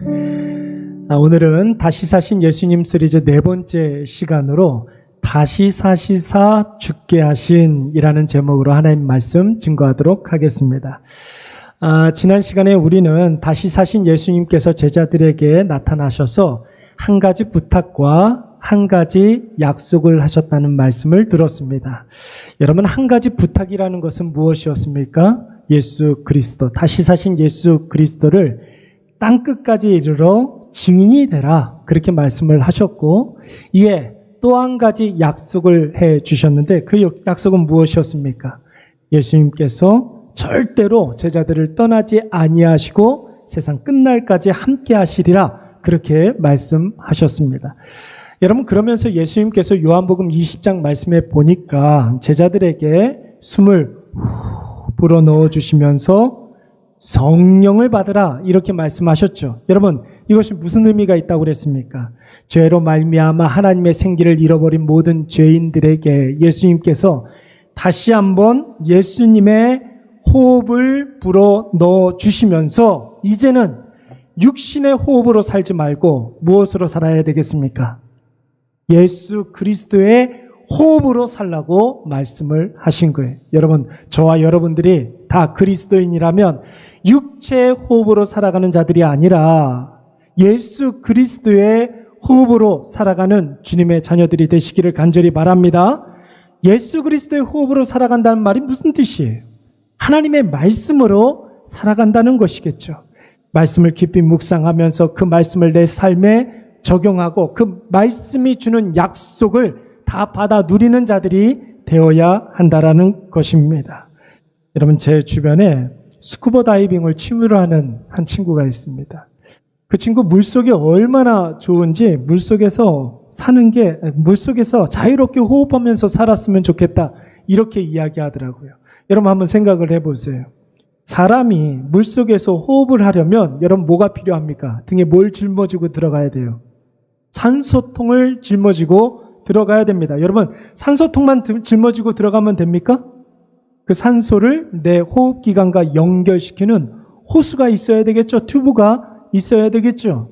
오늘은 다시 사신 예수님 시리즈 네 번째 시간으로 다시 사시사 죽게 하신 이라는 제목으로 하나님 말씀 증거하도록 하겠습니다. 지난 시간에 우리는 다시 사신 예수님께서 제자들에게 나타나셔서 한 가지 부탁과 한 가지 약속을 하셨다는 말씀을 들었습니다. 여러분, 한 가지 부탁이라는 것은 무엇이었습니까? 예수 그리스도, 다시 사신 예수 그리스도를 땅끝까지 이르러 증인이 되라, 그렇게 말씀을 하셨고, 이에 또 한 가지 약속을 해 주셨는데 그 약속은 무엇이었습니까? 예수님께서 절대로 제자들을 떠나지 아니하시고 세상 끝날까지 함께 하시리라, 그렇게 말씀하셨습니다. 여러분, 그러면서 예수님께서 요한복음 20장 말씀에 보니까 제자들에게 숨을 불어 넣어 주시면서 성령을 받으라, 이렇게 말씀하셨죠. 여러분, 이것이 무슨 의미가 있다고 그랬습니까? 죄로 말미암아 하나님의 생기를 잃어버린 모든 죄인들에게 예수님께서 다시 한번 예수님의 호흡을 불어 넣어 주시면서 이제는 육신의 호흡으로 살지 말고 무엇으로 살아야 되겠습니까? 예수 그리스도의 호흡으로 살라고 말씀을 하신 거예요. 여러분, 저와 여러분들이 다 그리스도인이라면 육체의 호흡으로 살아가는 자들이 아니라 예수 그리스도의 호흡으로 살아가는 주님의 자녀들이 되시기를 간절히 바랍니다. 예수 그리스도의 호흡으로 살아간다는 말이 무슨 뜻이에요? 하나님의 말씀으로 살아간다는 것이겠죠. 말씀을 깊이 묵상하면서 그 말씀을 내 삶에 적용하고 그 말씀이 주는 약속을 다 받아 누리는 자들이 되어야 한다라는 것입니다. 여러분, 제 주변에 스쿠버 다이빙을 취미로 하는 한 친구가 있습니다. 그 친구 물속이 얼마나 좋은지, 물속에서 사는 게, 물속에서 자유롭게 호흡하면서 살았으면 좋겠다, 이렇게 이야기하더라고요. 여러분, 한번 생각을 해보세요. 사람이 물속에서 호흡을 하려면 여러분 뭐가 필요합니까? 등에 뭘 짊어지고 들어가야 돼요? 산소통을 짊어지고 들어가야 됩니다. 여러분, 산소통만 짊어지고 들어가면 됩니까? 그 산소를 내 호흡기관과 연결시키는 호수가 있어야 되겠죠. 튜브가 있어야 되겠죠.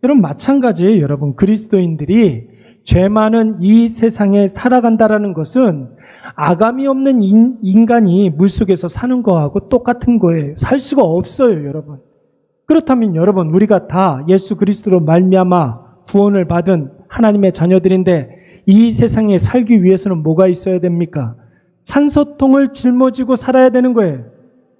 여러분, 마찬가지예요. 여러분, 그리스도인들이 죄 많은 이 세상에 살아간다라는 것은 아감이 없는 인간이 물속에서 사는 거하고 똑같은 거예요. 살 수가 없어요, 여러분. 그렇다면 여러분, 우리가 다 예수 그리스도로 말미암아 구원을 받은 하나님의 자녀들인데 이 세상에 살기 위해서는 뭐가 있어야 됩니까? 산소통을 짊어지고 살아야 되는 거예요.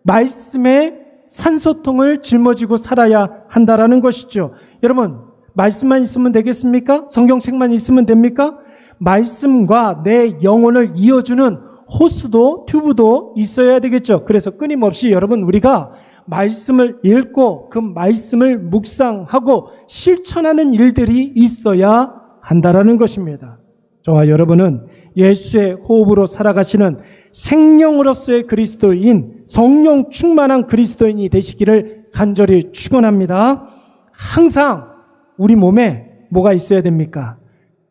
말씀에 산소통을 짊어지고 살아야 한다라는 것이죠. 여러분, 말씀만 있으면 되겠습니까? 성경책만 있으면 됩니까? 말씀과 내 영혼을 이어주는 호수도 튜브도 있어야 되겠죠. 그래서 끊임없이 여러분, 우리가 말씀을 읽고 그 말씀을 묵상하고 실천하는 일들이 있어야 한다라는 것입니다. 저와 여러분은 예수의 호흡으로 살아가시는 생명으로서의 그리스도인, 성령 충만한 그리스도인이 되시기를 간절히 축원합니다. 항상 우리 몸에 뭐가 있어야 됩니까?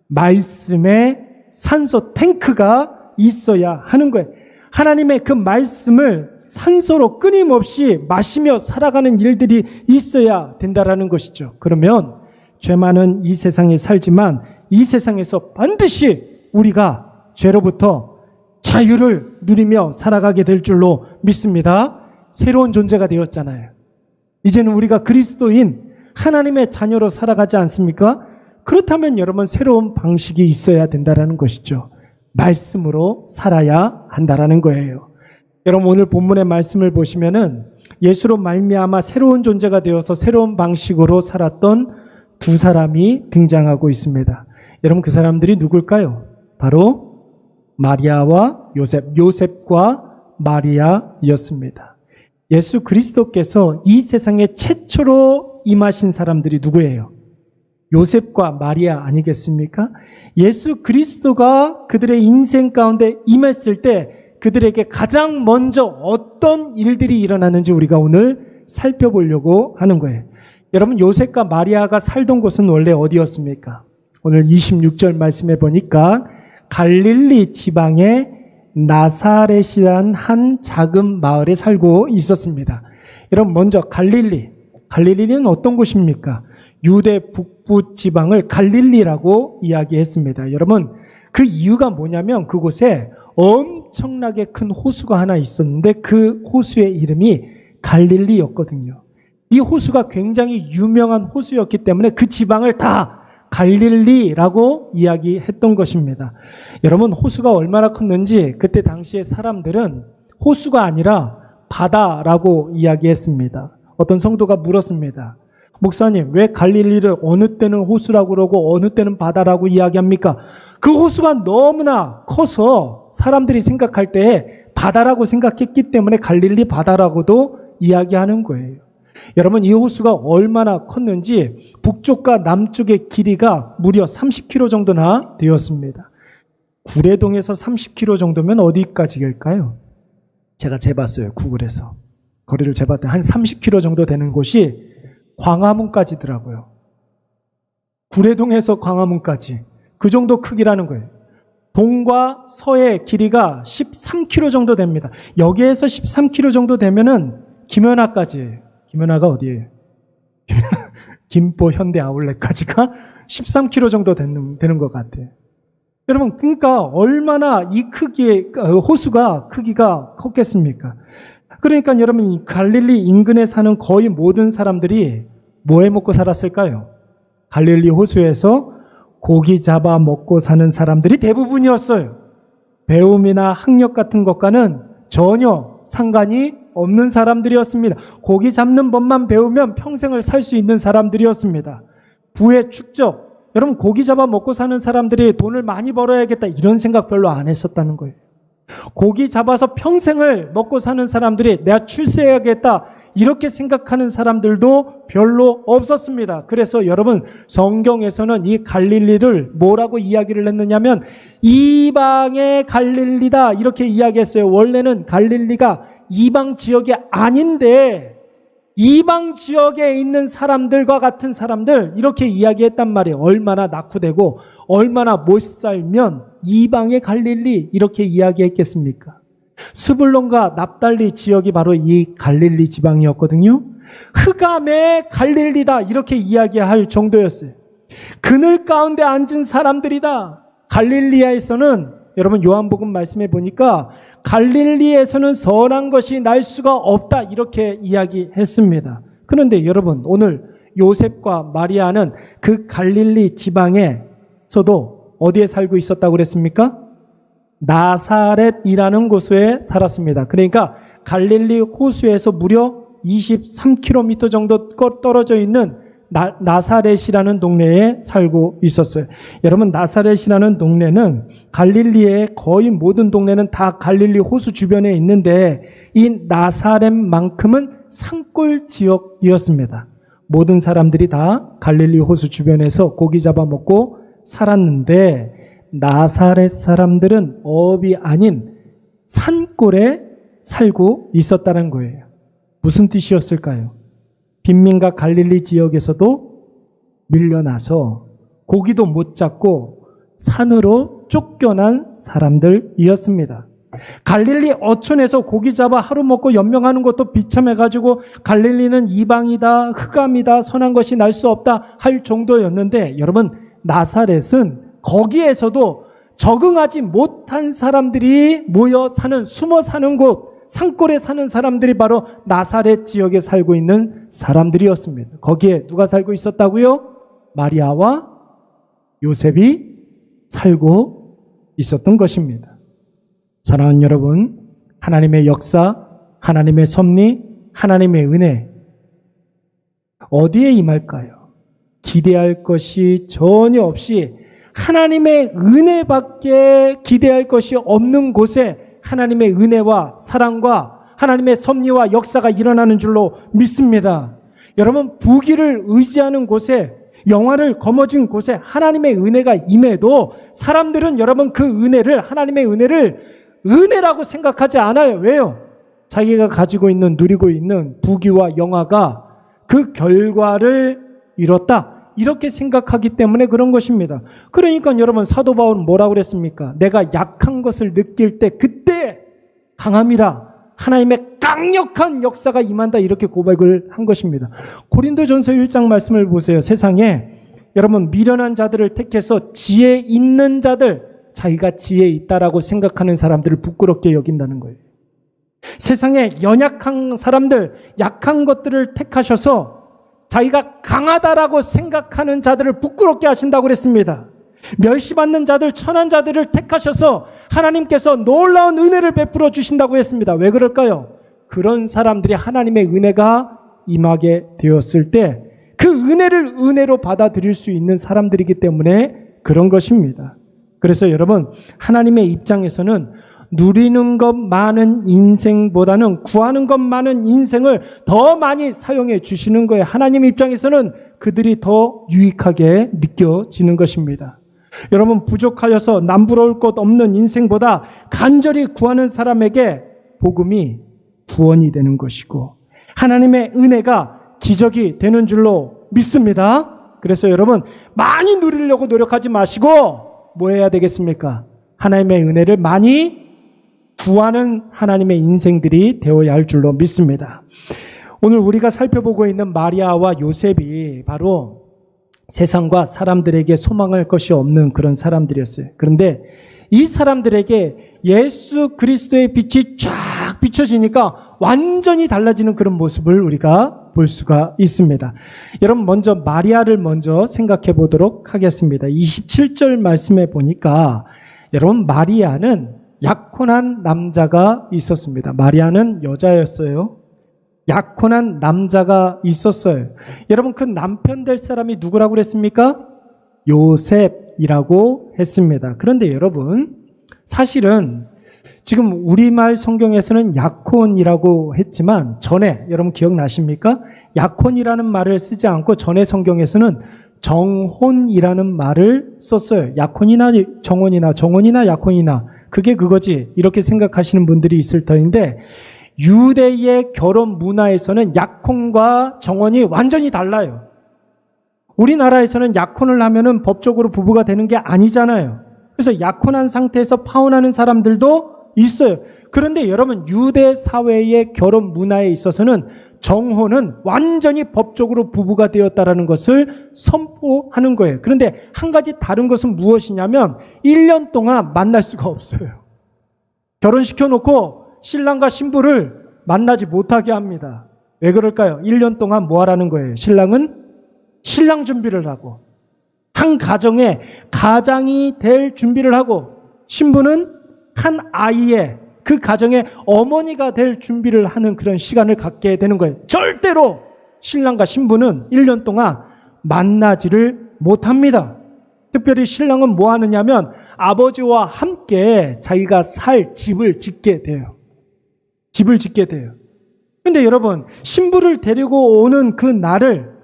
말씀의 산소 탱크가 있어야 하는 거예요. 하나님의 그 말씀을 산소로 끊임없이 마시며 살아가는 일들이 있어야 된다라는 것이죠. 그러면 죄 많은 이 세상에 살지만 이 세상에서 반드시 우리가 죄로부터 자유를 누리며 살아가게 될 줄로 믿습니다. 새로운 존재가 되었잖아요. 이제는 우리가 그리스도인 하나님의 자녀로 살아가지 않습니까? 그렇다면 여러분, 새로운 방식이 있어야 된다는 것이죠. 말씀으로 살아야 한다는 거예요. 여러분, 오늘 본문의 말씀을 보시면은 예수로 말미암아 새로운 존재가 되어서 새로운 방식으로 살았던 두 사람이 등장하고 있습니다. 여러분, 그 사람들이 누굴까요? 바로 마리아와 요셉, 요셉과 마리아였습니다. 예수 그리스도께서 이 세상에 최초로 임하신 사람들이 누구예요? 요셉과 마리아 아니겠습니까? 예수 그리스도가 그들의 인생 가운데 임했을 때 그들에게 가장 먼저 어떤 일들이 일어나는지 우리가 오늘 살펴보려고 하는 거예요. 여러분, 요셉과 마리아가 살던 곳은 원래 어디였습니까? 오늘 26절 말씀해 보니까 갈릴리 지방의 나사렛이라는 한 작은 마을에 살고 있었습니다. 여러분, 먼저 갈릴리, 갈릴리는 어떤 곳입니까? 유대 북부 지방을 갈릴리라고 이야기했습니다. 여러분, 그 이유가 뭐냐면 그곳에 엄청나게 큰 호수가 하나 있었는데 그 호수의 이름이 갈릴리였거든요. 이 호수가 굉장히 유명한 호수였기 때문에 그 지방을 다 갈릴리라고 이야기했던 것입니다. 여러분, 호수가 얼마나 컸는지 그때 당시에 사람들은 호수가 아니라 바다라고 이야기했습니다. 어떤 성도가 물었습니다. 목사님, 왜 갈릴리를 어느 때는 호수라고 그러고 어느 때는 바다라고 이야기합니까? 그 호수가 너무나 커서 사람들이 생각할 때 바다라고 생각했기 때문에 갈릴리 바다라고도 이야기하는 거예요. 여러분, 이 호수가 얼마나 컸는지 북쪽과 남쪽의 길이가 무려 30km 정도나 되었습니다. 구례동에서 30km 정도면 어디까지일까요? 제가 재봤어요. 구글에서. 거리를 재봤더니 한 30km 정도 되는 곳이 광화문까지더라고요. 구례동에서 광화문까지. 그 정도 크기라는 거예요. 동과 서의 길이가 13km 정도 됩니다. 여기에서 13km 정도 되면은 김연아까지. 김연아가 어디예요? 김포 현대 아울렛까지가 13km 정도 되는 것 같아요. 여러분, 그러니까 얼마나 이 크기의 호수가 크기가 컸겠습니까? 그러니까 여러분, 이 갈릴리 인근에 사는 거의 모든 사람들이 뭐 해 먹고 살았을까요? 갈릴리 호수에서 고기 잡아 먹고 사는 사람들이 대부분이었어요. 배움이나 학력 같은 것과는 전혀 상관이 없는 사람들이었습니다. 고기 잡는 법만 배우면 평생을 살 수 있는 사람들이었습니다. 부의 축적. 여러분, 고기 잡아 먹고 사는 사람들이 돈을 많이 벌어야겠다 이런 생각 별로 안 했었다는 거예요. 고기 잡아서 평생을 먹고 사는 사람들이 내가 출세해야겠다 이렇게 생각하는 사람들도 별로 없었습니다. 그래서 여러분, 성경에서는 이 갈릴리를 뭐라고 이야기를 했느냐면 이방의 갈릴리다 이렇게 이야기했어요. 원래는 갈릴리가 이방 지역이 아닌데 이방 지역에 있는 사람들과 같은 사람들 이렇게 이야기했단 말이에요. 얼마나 낙후되고 얼마나 못 살면 이방의 갈릴리 이렇게 이야기했겠습니까? 스불론과 납달리 지역이 바로 이 갈릴리 지방이었거든요. 흑암의 갈릴리다 이렇게 이야기할 정도였어요. 그늘 가운데 앉은 사람들이다. 갈릴리아에서는 여러분 요한복음 말씀해 보니까 갈릴리에서는 선한 것이 날 수가 없다 이렇게 이야기했습니다. 그런데 여러분, 오늘 요셉과 마리아는 그 갈릴리 지방에서도 어디에 살고 있었다고 그랬습니까? 나사렛이라는 곳에 살았습니다. 그러니까 갈릴리 호수에서 무려 23km 정도 떨어져 있는 나사렛이라는 동네에 살고 있었어요. 여러분, 나사렛이라는 동네는 갈릴리의 거의 모든 동네는 다 갈릴리 호수 주변에 있는데 이 나사렛만큼은 산골 지역이었습니다. 모든 사람들이 다 갈릴리 호수 주변에서 고기 잡아먹고 살았는데 나사렛 사람들은 업이 아닌 산골에 살고 있었다는 거예요. 무슨 뜻이었을까요? 빈민가 갈릴리 지역에서도 밀려나서 고기도 못 잡고 산으로 쫓겨난 사람들이었습니다. 갈릴리 어촌에서 고기 잡아 하루 먹고 연명하는 것도 비참해가지고 갈릴리는 이방이다, 흑암이다, 선한 것이 날 수 없다 할 정도였는데 여러분, 나사렛은 거기에서도 적응하지 못한 사람들이 모여 사는, 숨어 사는 곳, 산골에 사는 사람들이 바로 나사렛 지역에 살고 있는 사람들이었습니다. 거기에 누가 살고 있었다고요? 마리아와 요셉이 살고 있었던 것입니다. 사랑하는 여러분, 하나님의 역사, 하나님의 섭리, 하나님의 은혜 어디에 임할까요? 기대할 것이 전혀 없이 하나님의 은혜밖에 기대할 것이 없는 곳에 하나님의 은혜와 사랑과 하나님의 섭리와 역사가 일어나는 줄로 믿습니다. 여러분, 부귀를 의지하는 곳에, 영화를 거머쥔 곳에 하나님의 은혜가 임해도 사람들은 여러분 그 은혜를, 하나님의 은혜를 은혜라고 생각하지 않아요. 왜요? 자기가 가지고 있는, 누리고 있는 부귀와 영화가 그 결과를 이뤘다 이렇게 생각하기 때문에 그런 것입니다. 그러니까 여러분, 사도 바울은 뭐라고 그랬습니까? 내가 약한 것을 느낄 때 그때 강함이라 하나님의 강력한 역사가 임한다 이렇게 고백을 한 것입니다. 고린도전서 1장 말씀을 보세요. 세상에 여러분 미련한 자들을 택해서 지혜 있는 자들, 자기가 지혜 있다라고 생각하는 사람들을 부끄럽게 여긴다는 거예요. 세상에 연약한 사람들, 약한 것들을 택하셔서 자기가 강하다라고 생각하는 자들을 부끄럽게 하신다고 그랬습니다. 멸시받는 자들, 천한 자들을 택하셔서 하나님께서 놀라운 은혜를 베풀어 주신다고 했습니다. 왜 그럴까요? 그런 사람들이 하나님의 은혜가 임하게 되었을 때 그 은혜를 은혜로 받아들일 수 있는 사람들이기 때문에 그런 것입니다. 그래서 여러분, 하나님의 입장에서는 누리는 것 많은 인생보다는 구하는 것 많은 인생을 더 많이 사용해 주시는 거예요. 하나님 입장에서는 그들이 더 유익하게 느껴지는 것입니다. 여러분, 부족하여서 남부러울 것 없는 인생보다 간절히 구하는 사람에게 복음이 구원이 되는 것이고 하나님의 은혜가 기적이 되는 줄로 믿습니다. 그래서 여러분, 많이 누리려고 노력하지 마시고 뭐 해야 되겠습니까? 하나님의 은혜를 많이 구하는 하나님의 인생들이 되어야 할 줄로 믿습니다. 오늘 우리가 살펴보고 있는 마리아와 요셉이 바로 세상과 사람들에게 소망할 것이 없는 그런 사람들이었어요. 그런데 이 사람들에게 예수 그리스도의 빛이 쫙 비춰지니까 완전히 달라지는 그런 모습을 우리가 볼 수가 있습니다. 여러분, 먼저 마리아를 먼저 생각해 보도록 하겠습니다. 27절 말씀에 보니까 여러분, 마리아는 약혼한 남자가 있었습니다. 마리아는 여자였어요. 약혼한 남자가 있었어요. 여러분, 그 남편 될 사람이 누구라고 그랬습니까? 요셉이라고 했습니다. 그런데 여러분, 사실은 지금 우리말 성경에서는 약혼이라고 했지만 전에 여러분 기억나십니까? 약혼이라는 말을 쓰지 않고 전에 성경에서는 정혼이라는 말을 썼어요. 약혼이나 정혼이나 정혼이나 약혼이나 그게 그거지 이렇게 생각하시는 분들이 있을 터인데 유대의 결혼 문화에서는 약혼과 정혼이 완전히 달라요. 우리나라에서는 약혼을 하면은 법적으로 부부가 되는 게 아니잖아요. 그래서 약혼한 상태에서 파혼하는 사람들도 있어요. 그런데 여러분, 유대 사회의 결혼 문화에 있어서는 정혼은 완전히 법적으로 부부가 되었다라는 것을 선포하는 거예요. 그런데 한 가지 다른 것은 무엇이냐면 1년 동안 만날 수가 없어요. 결혼시켜놓고 신랑과 신부를 만나지 못하게 합니다. 왜 그럴까요? 1년 동안 뭐 하라는 거예요? 신랑은 신랑 준비를 하고 한 가정에 가장이 될 준비를 하고 신부는 한 아이의 그 가정의 어머니가 될 준비를 하는 그런 시간을 갖게 되는 거예요. 절대로 신랑과 신부는 1년 동안 만나지를 못합니다. 특별히 신랑은 뭐 하느냐면 아버지와 함께 자기가 살 집을 짓게 돼요. 집을 짓게 돼요. 근데 여러분, 신부를 데리고 오는 그 날을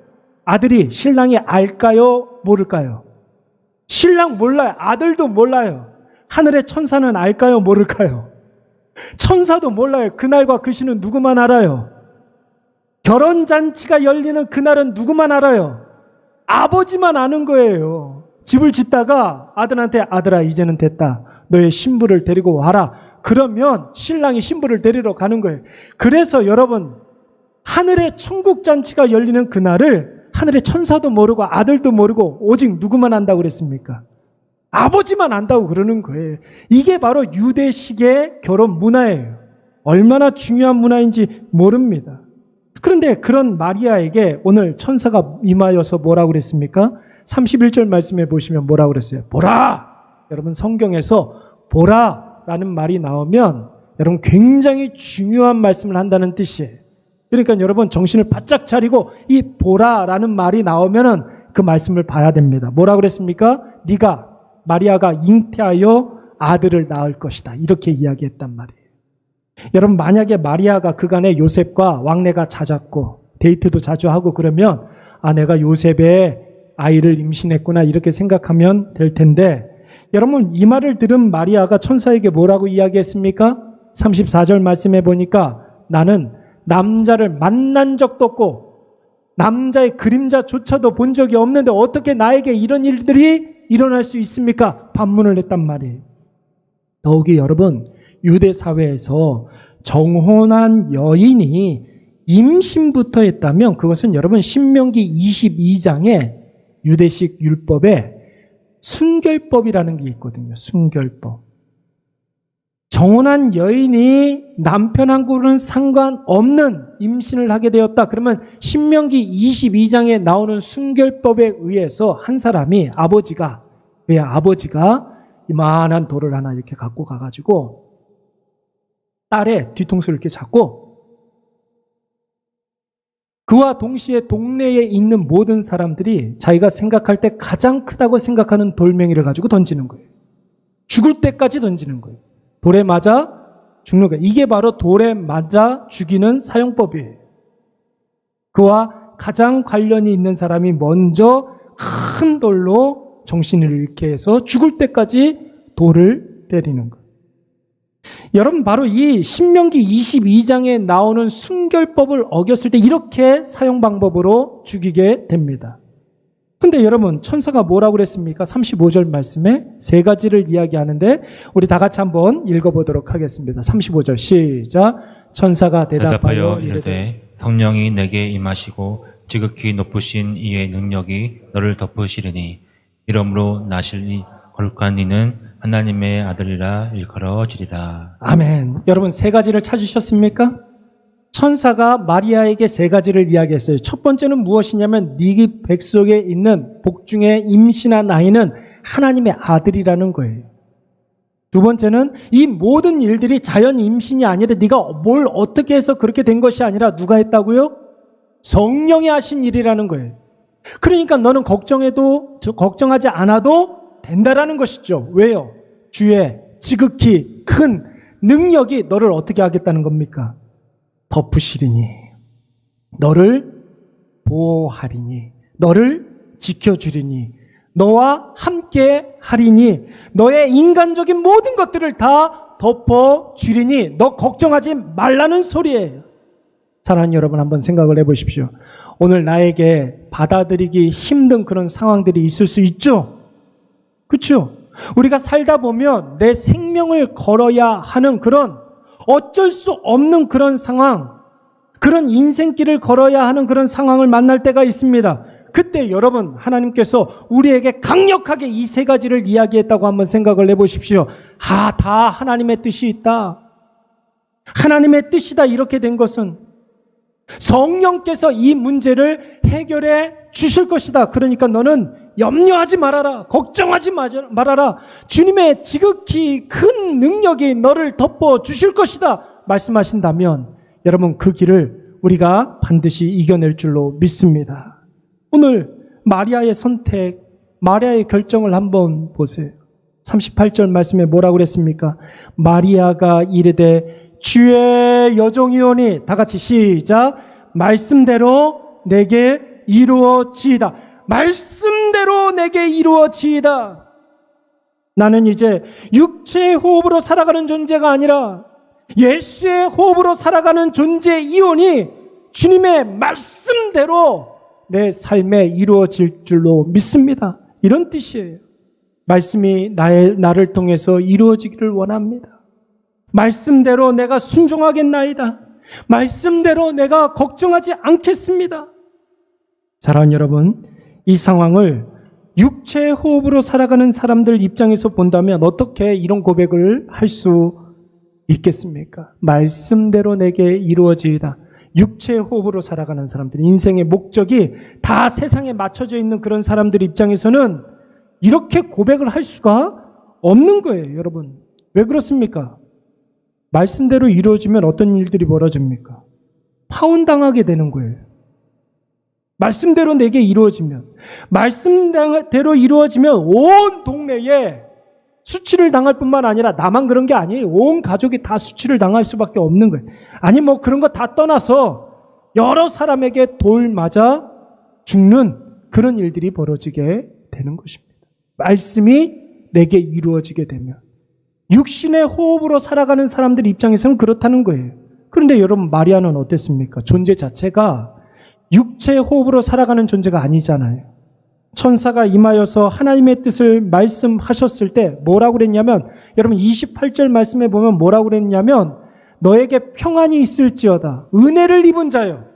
아들이 신랑이 알까요? 모를까요? 신랑 몰라요. 아들도 몰라요. 하늘의 천사는 알까요? 모를까요? 천사도 몰라요. 그날과 그 시는 누구만 알아요? 결혼잔치가 열리는 그날은 누구만 알아요? 아버지만 아는 거예요. 집을 짓다가 아들한테 아들아 이제는 됐다. 너의 신부를 데리고 와라. 그러면 신랑이 신부를 데리러 가는 거예요. 그래서 여러분, 하늘의 천국잔치가 열리는 그날을 하늘의 천사도 모르고 아들도 모르고 오직 누구만 안다고 그랬습니까? 아버지만 안다고 그러는 거예요. 이게 바로 유대식의 결혼 문화예요. 얼마나 중요한 문화인지 모릅니다. 그런데 그런 마리아에게 오늘 천사가 임하여서 뭐라고 그랬습니까? 31절 말씀에 보시면 뭐라고 그랬어요? 보라! 여러분, 성경에서 보라라는 말이 나오면 여러분 굉장히 중요한 말씀을 한다는 뜻이에요. 그러니까 여러분 정신을 바짝 차리고 이 보라라는 말이 나오면은 그 말씀을 봐야 됩니다. 뭐라고 그랬습니까? 네가 마리아가 잉태하여 아들을 낳을 것이다. 이렇게 이야기했단 말이에요. 여러분, 만약에 마리아가 그간에 요셉과 왕래가 잦았고 데이트도 자주 하고 그러면 내가 요셉의 아이를 임신했구나 이렇게 생각하면 될 텐데 여러분, 이 말을 들은 마리아가 천사에게 뭐라고 이야기했습니까? 34절 말씀해 보니까 나는 남자를 만난 적도 없고 남자의 그림자조차도 본 적이 없는데 어떻게 나에게 이런 일들이 일어날 수 있습니까? 반문을 했단 말이에요. 더욱이 여러분, 유대 사회에서 정혼한 여인이 임신부터 했다면 그것은 여러분 신명기 22장의 유대식 율법에 순결법이라는 게 있거든요. 순결법. 정혼한 여인이 남편하고는 상관없는 임신을 하게 되었다. 그러면 신명기 22장에 나오는 순결법에 의해서 한 사람이 그의 아버지가 이만한 돌을 하나 이렇게 갖고 가가지고 딸의 뒤통수를 이렇게 잡고 그와 동시에 동네에 있는 모든 사람들이 자기가 생각할 때 가장 크다고 생각하는 돌멩이를 가지고 던지는 거예요. 죽을 때까지 던지는 거예요. 돌에 맞아 죽는 거예요. 이게 바로 돌에 맞아 죽이는 사용법이에요. 그와 가장 관련이 있는 사람이 먼저 큰 돌로 정신을 잃게 해서 죽을 때까지 돌을 때리는 거예요. 여러분 바로 이 신명기 22장에 나오는 순결법을 어겼을 때 이렇게 사용 방법으로 죽이게 됩니다. 근데 여러분 천사가 뭐라고 그랬습니까? 35절 말씀에 세 가지를 이야기하는데 우리 다 같이 한번 읽어보도록 하겠습니다. 35절 시작. 천사가 대답하여 이르되 성령이 내게 임하시고 지극히 높으신 이의 능력이 너를 덮으시리니 이러므로 나실이 거룩한 이는 하나님의 아들이라 일컬어지리라. 아멘. 여러분 세 가지를 찾으셨습니까? 천사가 마리아에게 세 가지를 이야기했어요. 첫 번째는 무엇이냐면 네 뱃속에 있는 복중에 임신한 아이는 하나님의 아들이라는 거예요. 두 번째는 이 모든 일들이 자연 임신이 아니라 네가 뭘 어떻게 해서 그렇게 된 것이 아니라 누가 했다고요? 성령이 하신 일이라는 거예요. 그러니까 너는 걱정하지 않아도 된다라는 것이죠. 왜요? 주의 지극히 큰 능력이 너를 어떻게 하겠다는 겁니까? 덮으시리니, 너를 보호하리니, 너를 지켜주리니, 너와 함께 하리니, 너의 인간적인 모든 것들을 다 덮어주리니, 너 걱정하지 말라는 소리예요. 사랑하는 여러분 한번 생각을 해보십시오. 오늘 나에게 받아들이기 힘든 그런 상황들이 있을 수 있죠? 그렇죠? 우리가 살다 보면 내 생명을 걸어야 하는 그런 어쩔 수 없는 그런 상황, 그런 인생길을 걸어야 하는 그런 상황을 만날 때가 있습니다. 그때 여러분 하나님께서 우리에게 강력하게 이 세 가지를 이야기했다고 한번 생각을 해보십시오. 다 하나님의 뜻이 있다. 하나님의 뜻이다. 이렇게 된 것은 성령께서 이 문제를 해결해 주실 것이다. 그러니까 너는 염려하지 말아라. 걱정하지 말아라. 주님의 지극히 큰 능력이 너를 덮어 주실 것이다. 말씀하신다면 여러분 그 길을 우리가 반드시 이겨낼 줄로 믿습니다. 오늘 마리아의 선택, 마리아의 결정을 한번 보세요. 38절 말씀에 뭐라고 그랬습니까? 마리아가 이르되 주의 여종이오니, 다 같이 시작. 말씀대로 내게 이루어지이다. 말씀대로 내게 이루어지이다. 나는 이제 육체의 호흡으로 살아가는 존재가 아니라 예수의 호흡으로 살아가는 존재이오니 주님의 말씀대로 내 삶에 이루어질 줄로 믿습니다. 이런 뜻이에요. 말씀이 나를 통해서 이루어지기를 원합니다. 말씀대로 내가 순종하겠나이다. 말씀대로 내가 걱정하지 않겠습니다. 사랑하는 여러분, 이 상황을 육체의 호흡으로 살아가는 사람들 입장에서 본다면 어떻게 이런 고백을 할 수 있겠습니까? 말씀대로 내게 이루어지이다. 육체의 호흡으로 살아가는 사람들, 인생의 목적이 다 세상에 맞춰져 있는 그런 사람들 입장에서는 이렇게 고백을 할 수가 없는 거예요, 여러분. 왜 그렇습니까? 말씀대로 이루어지면 어떤 일들이 벌어집니까? 파혼당하게 되는 거예요. 말씀대로 내게 이루어지면, 말씀대로 이루어지면 온 동네에 수치를 당할 뿐만 아니라 나만 그런 게 아니에요. 온 가족이 다 수치를 당할 수밖에 없는 거예요. 아니 뭐 그런 거 다 떠나서 여러 사람에게 돌 맞아 죽는 그런 일들이 벌어지게 되는 것입니다. 말씀이 내게 이루어지게 되면 육신의 호흡으로 살아가는 사람들 입장에서는 그렇다는 거예요. 그런데 여러분 마리아는 어땠습니까? 존재 자체가 육체의 호흡으로 살아가는 존재가 아니잖아요. 천사가 임하여서 하나님의 뜻을 말씀하셨을 때 뭐라고 그랬냐면, 여러분 28절 말씀에 보면 뭐라고 그랬냐면, 너에게 평안이 있을지어다. 은혜를 입은 자요.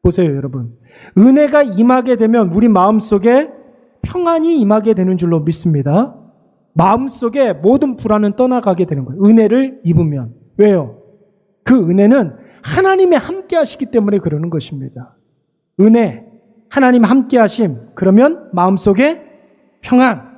보세요, 여러분. 은혜가 임하게 되면 우리 마음속에 평안이 임하게 되는 줄로 믿습니다. 마음속에 모든 불안은 떠나가게 되는 거예요. 은혜를 입으면. 왜요? 그 은혜는 하나님이 함께 하시기 때문에 그러는 것입니다. 은혜, 하나님 함께 하심. 그러면 마음속에 평안.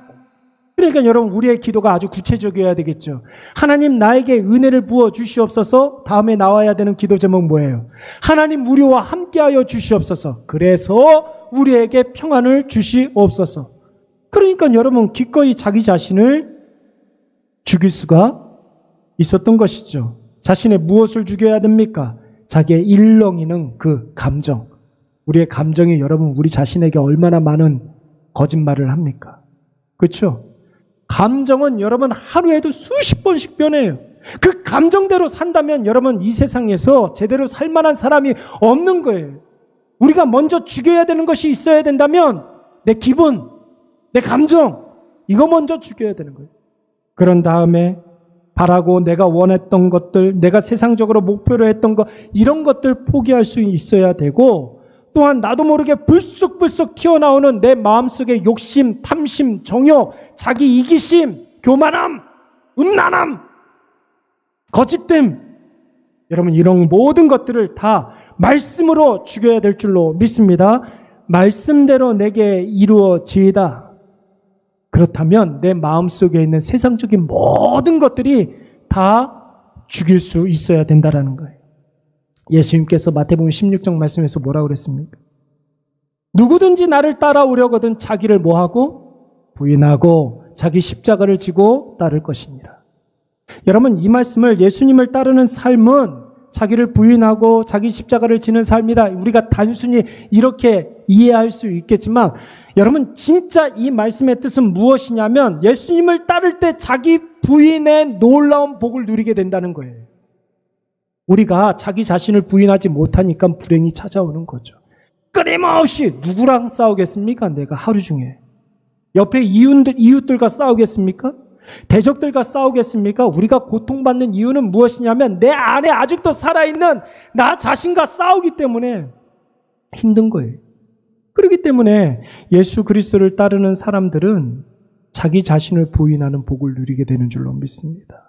그러니까 여러분, 우리의 기도가 아주 구체적이어야 되겠죠. 하나님 나에게 은혜를 부어 주시옵소서. 다음에 나와야 되는 기도 제목 뭐예요? 하나님 우리와 함께하여 주시옵소서. 그래서 우리에게 평안을 주시옵소서. 그러니까 여러분, 기꺼이 자기 자신을 죽일 수가 있었던 것이죠. 자신의 무엇을 죽여야 됩니까? 자기의 일렁이는 그 감정. 우리의 감정이 여러분, 우리 자신에게 얼마나 많은 거짓말을 합니까? 그렇죠? 감정은 여러분 하루에도 수십 번씩 변해요. 그 감정대로 산다면 여러분 이 세상에서 제대로 살 만한 사람이 없는 거예요. 우리가 먼저 죽여야 되는 것이 있어야 된다면 내 기분, 내 감정, 이거 먼저 죽여야 되는 거예요. 그런 다음에 바라고 내가 원했던 것들, 내가 세상적으로 목표로 했던 것, 이런 것들 포기할 수 있어야 되고, 또한 나도 모르게 불쑥불쑥 튀어나오는 내 마음속의 욕심, 탐심, 정욕, 자기 이기심, 교만함, 음란함, 거짓됨, 여러분 이런 모든 것들을 다 말씀으로 죽여야 될 줄로 믿습니다. 말씀대로 내게 이루어지이다. 그렇다면 내 마음속에 있는 세상적인 모든 것들이 다 죽일 수 있어야 된다는 거예요. 예수님께서 마태복음 16장 말씀에서 뭐라고 그랬습니까? 누구든지 나를 따라오려거든 자기를 뭐하고? 부인하고 자기 십자가를 지고 따를 것이니라. 여러분 이 말씀을, 예수님을 따르는 삶은 자기를 부인하고 자기 십자가를 지는 삶이다. 우리가 단순히 이렇게 이해할 수 있겠지만 여러분 진짜 이 말씀의 뜻은 무엇이냐면 예수님을 따를 때 자기 부인의 놀라운 복을 누리게 된다는 거예요. 우리가 자기 자신을 부인하지 못하니까 불행이 찾아오는 거죠. 끊임없이 누구랑 싸우겠습니까? 내가 하루 중에. 옆에 이웃들과 싸우겠습니까? 대적들과 싸우겠습니까? 우리가 고통받는 이유는 무엇이냐면 내 안에 아직도 살아있는 나 자신과 싸우기 때문에 힘든 거예요. 그렇기 때문에 예수 그리스도를 따르는 사람들은 자기 자신을 부인하는 복을 누리게 되는 줄로 믿습니다.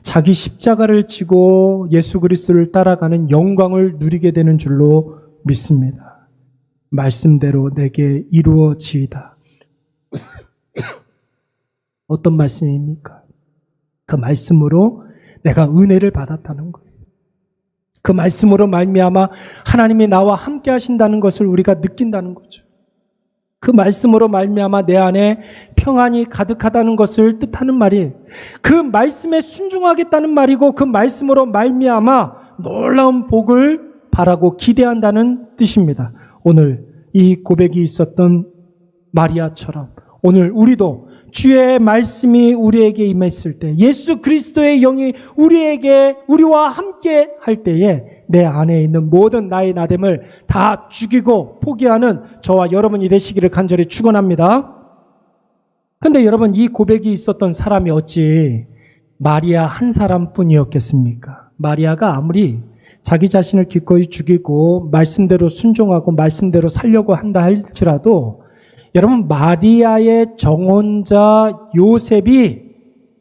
자기 십자가를 지고 예수 그리스도를 따라가는 영광을 누리게 되는 줄로 믿습니다. 말씀대로 내게 이루어지이다. 어떤 말씀입니까? 그 말씀으로 내가 은혜를 받았다는 거예요. 그 말씀으로 말미암아 하나님이 나와 함께 하신다는 것을 우리가 느낀다는 거죠. 그 말씀으로 말미암아 내 안에 평안이 가득하다는 것을 뜻하는 말이에요. 그 말씀에 순종하겠다는 말이고 그 말씀으로 말미암아 놀라운 복을 바라고 기대한다는 뜻입니다. 오늘 이 고백이 있었던 마리아처럼 오늘 우리도 주의 말씀이 우리에게 임했을 때, 예수 그리스도의 영이 우리와 함께 할 때에 내 안에 있는 모든 나의 나됨을 다 죽이고 포기하는 저와 여러분이 되시기를 간절히 축원합니다. 근데 여러분 이 고백이 있었던 사람이 어찌 마리아 한 사람뿐이었겠습니까? 마리아가 아무리 자기 자신을 기꺼이 죽이고 말씀대로 순종하고 말씀대로 살려고 한다 할지라도 여러분 마리아의 정혼자 요셉이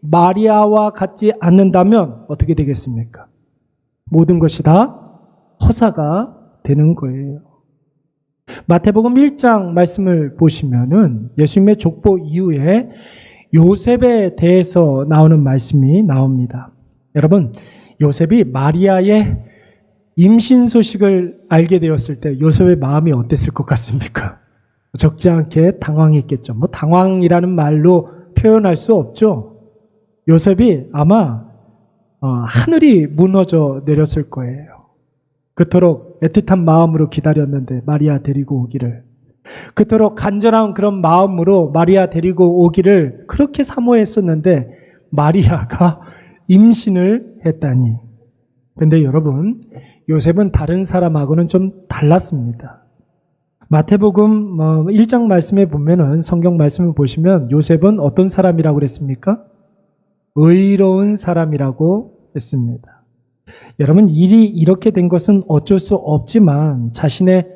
마리아와 같지 않는다면 어떻게 되겠습니까? 모든 것이 다 허사가 되는 거예요. 마태복음 1장 말씀을 보시면은 예수님의 족보 이후에 요셉에 대해서 나오는 말씀이 나옵니다. 여러분, 요셉이 마리아의 임신 소식을 알게 되었을 때 요셉의 마음이 어땠을 것 같습니까? 적지 않게 당황했겠죠. 뭐 당황이라는 말로 표현할 수 없죠. 요셉이 아마 하늘이 무너져 내렸을 거예요. 그토록 애틋한 마음으로 기다렸는데 마리아 데리고 오기를, 그토록 간절한 그런 마음으로 마리아 데리고 오기를 그렇게 사모했었는데 마리아가 임신을 했다니. 근데 여러분, 요셉은 다른 사람하고는 좀 달랐습니다. 마태복음 1장 말씀에 보면은, 성경 말씀을 보시면 요셉은 어떤 사람이라고 그랬습니까? 의로운 사람이라고 했습니다. 여러분, 일이 이렇게 된 것은 어쩔 수 없지만 자신의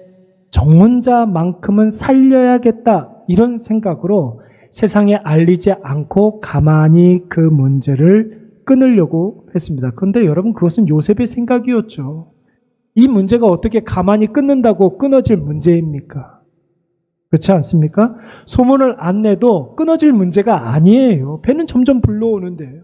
정혼자만큼은 살려야겠다, 이런 생각으로 세상에 알리지 않고 가만히 그 문제를 끊으려고 했습니다. 그런데 여러분, 그것은 요셉의 생각이었죠. 이 문제가 어떻게 가만히 끊는다고 끊어질 문제입니까? 그렇지 않습니까? 소문을 안 내도 끊어질 문제가 아니에요. 배는 점점 불러오는데요.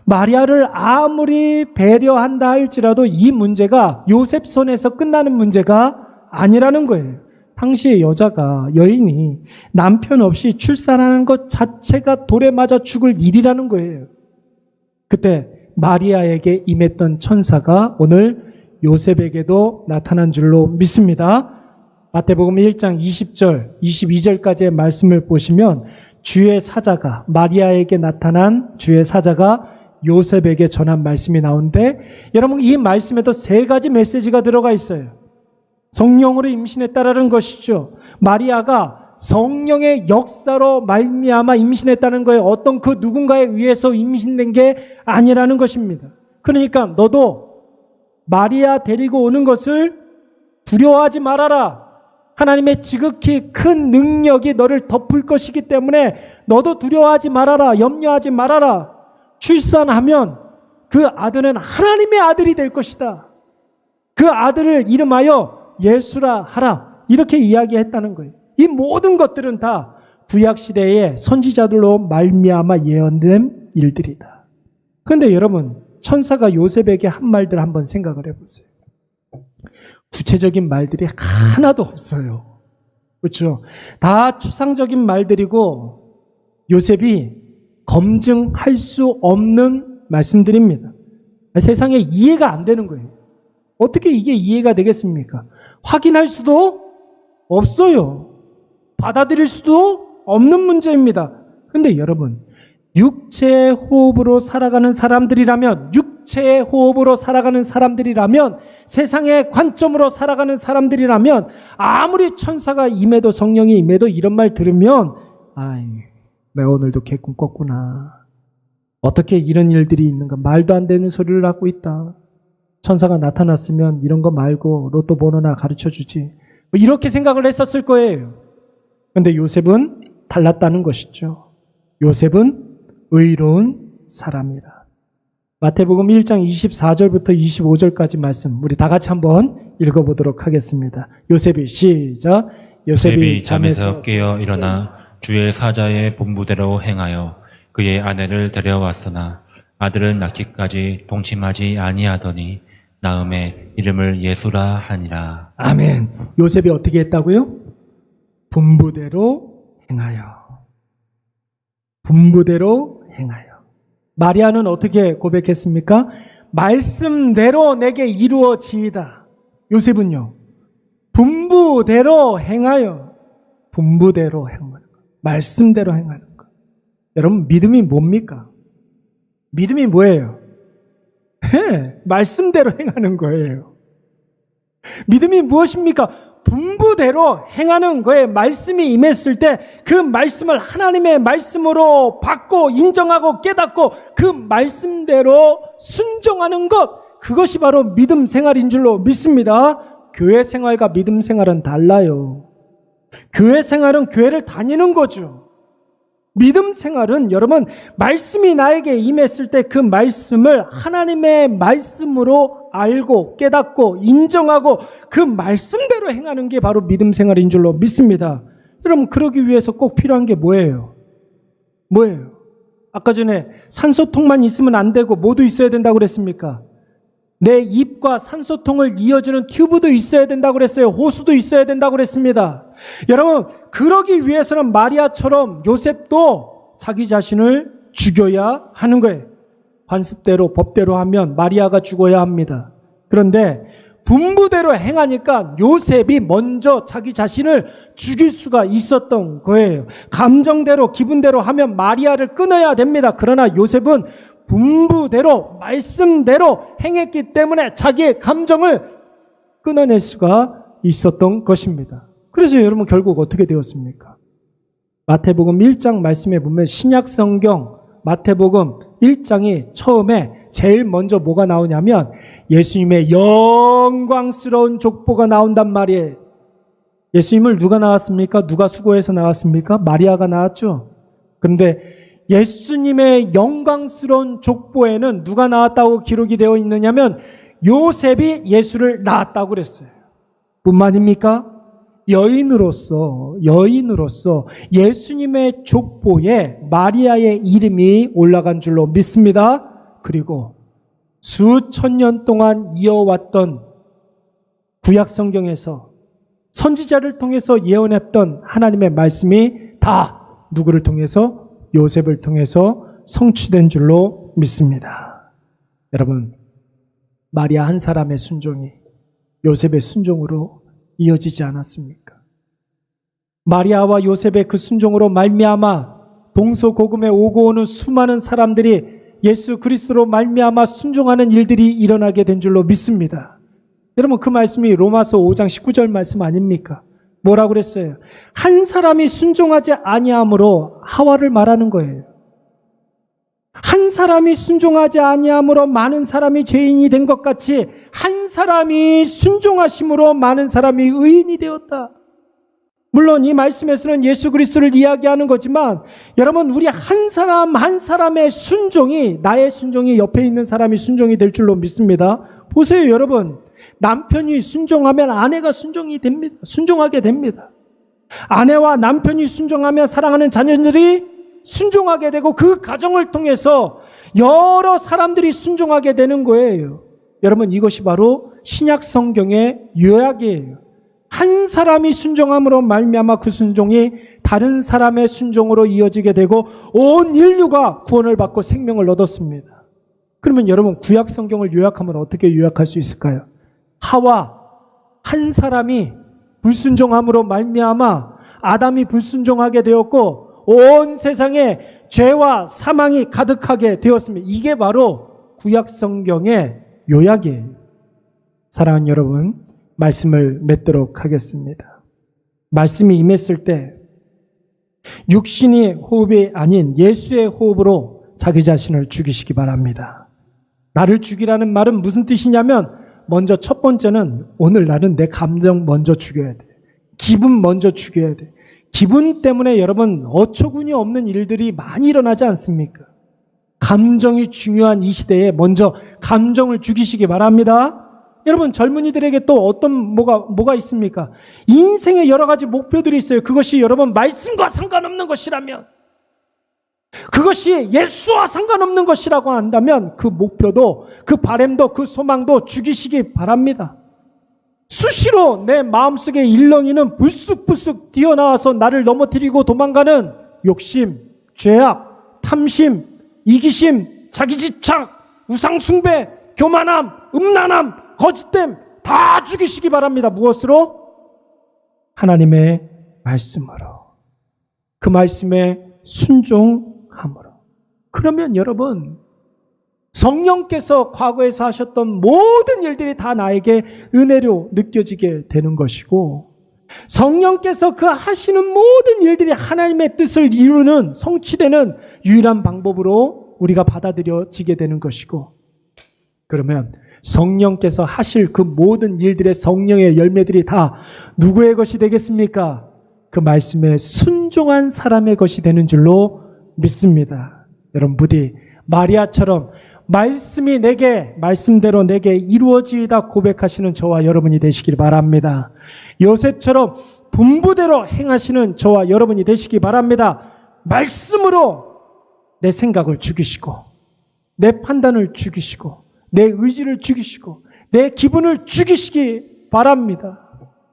마리아를 아무리 배려한다 할지라도 이 문제가 요셉 손에서 끝나는 문제가 아니라는 거예요. 당시의 여인이 남편 없이 출산하는 것 자체가 돌에 맞아 죽을 일이라는 거예요. 그때 마리아에게 임했던 천사가 오늘 요셉에게도 나타난 줄로 믿습니다. 마태복음 1장 20절, 22절까지의 말씀을 보시면 주의 사자가, 마리아에게 나타난 주의 사자가 요셉에게 전한 말씀이 나오는데, 여러분, 이 말씀에도 세 가지 메시지가 들어가 있어요. 성령으로 임신했다라는 것이죠. 마리아가 성령의 역사로 말미암아 임신했다는 거예요. 어떤 그 누군가에 의해서 임신된 게 아니라는 것입니다. 그러니까 너도 마리아 데리고 오는 것을 두려워하지 말아라. 하나님의 지극히 큰 능력이 너를 덮을 것이기 때문에 너도 두려워하지 말아라. 염려하지 말아라. 출산하면 그 아들은 하나님의 아들이 될 것이다. 그 아들을 이름하여 예수라 하라. 이렇게 이야기했다는 거예요. 이 모든 것들은 다 구약시대의 선지자들로 말미암아 예언된 일들이다. 그런데 여러분, 천사가 요셉에게 한 말들 한번 생각을 해보세요. 구체적인 말들이 하나도 없어요. 그렇죠? 다 추상적인 말들이고 요셉이 검증할 수 없는 말씀들입니다. 세상에 이해가 안 되는 거예요. 어떻게 이게 이해가 되겠습니까? 확인할 수도 없어요. 받아들일 수도 없는 문제입니다. 그런데 여러분, 육체의 호흡으로 살아가는 사람들이라면, 육체의 호흡으로 살아가는 사람들이라면, 세상의 관점으로 살아가는 사람들이라면, 아무리 천사가 임해도, 성령이 임해도 이런 말 들으면, 내가 오늘도 개꿈 꿨구나. 어떻게 이런 일들이 있는가. 말도 안 되는 소리를 하고 있다. 천사가 나타났으면 이런 거 말고 로또 번호나 가르쳐 주지. 이렇게 생각을 했었을 거예요. 그런데 요셉은 달랐다는 것이죠. 요셉은 의로운 사람이라. 마태복음 1장 24절부터 25절까지 말씀 우리 다 같이 한번 읽어보도록 하겠습니다. 요셉이 시작. 요셉이 잠에서 깨어 일어나 주의 사자의 본부대로 행하여 그의 아내를 데려왔으나 아들은 낳기까지 동침하지 아니하더니 나음에 이름을 예수라 하니라. 아멘. 요셉이 어떻게 했다고요? 분부대로 행하여. 분부대로 행하여. 마리아는 어떻게 고백했습니까? 말씀대로 내게 이루어지이다. 요셉은요, 분부대로 행하여. 분부대로 행하는 것. 말씀대로 행하는 것. 여러분, 믿음이 뭡니까? 믿음이 뭐예요? 말씀대로 행하는 거예요. 믿음이 무엇입니까? 분부대로 행하는 거에 말씀이 임했을 때 그 말씀을 하나님의 말씀으로 받고 인정하고 깨닫고 그 말씀대로 순종하는 것, 그것이 바로 믿음 생활인 줄로 믿습니다. 교회 생활과 믿음 생활은 달라요. 교회 생활은 교회를 다니는 거죠. 믿음 생활은 여러분, 말씀이 나에게 임했을 때 그 말씀을 하나님의 말씀으로 알고 깨닫고 인정하고 그 말씀대로 행하는 게 바로 믿음 생활인 줄로 믿습니다. 여러분, 그러기 위해서 꼭 필요한 게 뭐예요? 뭐예요? 아까 전에 산소통만 있으면 안 되고 뭐도 있어야 된다고 그랬습니까? 내 입과 산소통을 이어주는 튜브도 있어야 된다고 그랬어요. 호수도 있어야 된다고 그랬습니다. 여러분, 그러기 위해서는 마리아처럼 요셉도 자기 자신을 죽여야 하는 거예요. 관습대로 법대로 하면 마리아가 죽어야 합니다. 그런데 분부대로 행하니까 요셉이 먼저 자기 자신을 죽일 수가 있었던 거예요. 감정대로 기분대로 하면 마리아를 끊어야 됩니다. 그러나 요셉은 분부대로 말씀대로 행했기 때문에 자기의 감정을 끊어낼 수가 있었던 것입니다. 그래서 여러분, 결국 어떻게 되었습니까? 마태복음 1장 말씀에 보면 신약 성경 마태복음 1장이 처음에 제일 먼저 뭐가 나오냐면 예수님의 영광스러운 족보가 나온단 말이에요. 예수님을 누가 낳았습니까? 누가 수고해서 낳았습니까? 마리아가 낳았죠. 그런데 예수님의 영광스러운 족보에는 누가 낳았다고 기록이 되어 있느냐면 요셉이 예수를 낳았다고 그랬어요. 뿐만입니까? 여인으로서 예수님의 족보에 마리아의 이름이 올라간 줄로 믿습니다. 그리고 수천 년 동안 이어왔던 구약 성경에서 선지자를 통해서 예언했던 하나님의 말씀이 다 누구를 통해서? 요셉을 통해서 성취된 줄로 믿습니다. 여러분, 마리아 한 사람의 순종이 요셉의 순종으로 이어지지 않았습니까? 마리아와 요셉의 그 순종으로 말미암아 동서고금에 오고 오는 수많은 사람들이 예수 그리스도로 말미암아 순종하는 일들이 일어나게 된 줄로 믿습니다. 여러분, 그 말씀이 로마서 5장 19절 말씀 아닙니까? 뭐라고 그랬어요? 한 사람이 순종하지 아니함으로 하와를 말하는 거예요. 한 사람이 순종하지 아니함으로 많은 사람이 죄인이 된 것 같이 한 사람이 순종하심으로 많은 사람이 의인이 되었다. 물론 이 말씀에서는 예수 그리스도를 이야기하는 거지만 여러분, 우리 한 사람 한 사람의 순종이, 나의 순종이 옆에 있는 사람이 순종이 될 줄로 믿습니다. 보세요, 여러분. 남편이 순종하면 아내가 순종하게 됩니다. 아내와 남편이 순종하면 사랑하는 자녀들이 순종하게 되고 그 가정을 통해서 여러 사람들이 순종하게 되는 거예요. 여러분, 이것이 바로 신약 성경의 요약이에요. 한 사람이 순종함으로 말미암아 그 순종이 다른 사람의 순종으로 이어지게 되고 온 인류가 구원을 받고 생명을 얻었습니다. 그러면 여러분, 구약 성경을 요약하면 어떻게 요약할 수 있을까요? 하와 한 사람이 불순종함으로 말미암아 아담이 불순종하게 되었고 온 세상에 죄와 사망이 가득하게 되었습니다. 이게 바로 구약 성경의 요약이에요. 사랑하는 여러분, 말씀을 맺도록 하겠습니다. 말씀이 임했을 때 육신의 호흡이 아닌 예수의 호흡으로 자기 자신을 죽이시기 바랍니다. 나를 죽이라는 말은 무슨 뜻이냐면 먼저 첫 번째는 오늘 나는 내 감정 먼저 죽여야 돼. 기분 먼저 죽여야 돼. 기분 때문에 여러분 어처구니 없는 일들이 많이 일어나지 않습니까? 감정이 중요한 이 시대에 먼저 감정을 죽이시기 바랍니다. 여러분, 젊은이들에게 또 어떤 뭐가 있습니까? 인생에 여러 가지 목표들이 있어요. 그것이 여러분 말씀과 상관없는 것이라면, 그것이 예수와 상관없는 것이라고 한다면 그 목표도 그 바램도 그 소망도 죽이시기 바랍니다. 수시로 내 마음속에 일렁이는 불쑥불쑥 뛰어나와서 나를 넘어뜨리고 도망가는 욕심, 죄악, 탐심, 이기심, 자기집착, 우상숭배, 교만함, 음란함, 거짓됨 다 죽이시기 바랍니다. 무엇으로? 하나님의 말씀으로. 그 말씀에 순종함으로. 그러면 여러분, 성령께서 과거에서 하셨던 모든 일들이 다 나에게 은혜로 느껴지게 되는 것이고, 성령께서 그 하시는 모든 일들이 하나님의 뜻을 이루는, 성취되는 유일한 방법으로 우리가 받아들여지게 되는 것이고, 그러면 성령께서 하실 그 모든 일들의 성령의 열매들이 다 누구의 것이 되겠습니까? 그 말씀에 순종한 사람의 것이 되는 줄로 믿습니다. 여러분, 부디 마리아처럼 말씀이 말씀대로 내게 이루어지이다 고백하시는 저와 여러분이 되시길 바랍니다. 요셉처럼 분부대로 행하시는 저와 여러분이 되시기 바랍니다. 말씀으로 내 생각을 죽이시고, 내 판단을 죽이시고, 내 의지를 죽이시고, 내 기분을 죽이시기 바랍니다.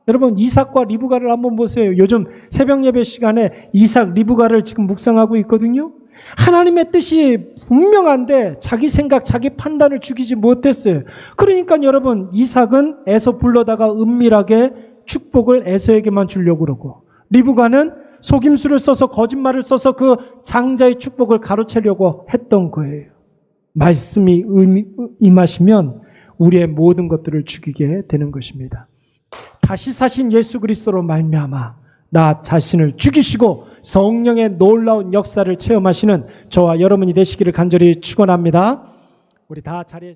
여러분, 이삭과 리브가를 한번 보세요. 요즘 새벽 예배 시간에 이삭, 리브가를 지금 묵상하고 있거든요. 하나님의 뜻이 분명한데 자기 생각, 자기 판단을 죽이지 못했어요. 그러니까 여러분, 이삭은 에서 불러다가 은밀하게 축복을 에서에게만 주려고 그러고, 리브가는 속임수를 써서, 거짓말을 써서 그 장자의 축복을 가로채려고 했던 거예요. 말씀이 임하시면 우리의 모든 것들을 죽이게 되는 것입니다. 다시 사신 예수 그리스도로 말미암아 나 자신을 죽이시고 성령의 놀라운 역사를 체험하시는 저와 여러분이 되시기를 간절히 축원합니다. 우리 다 자리에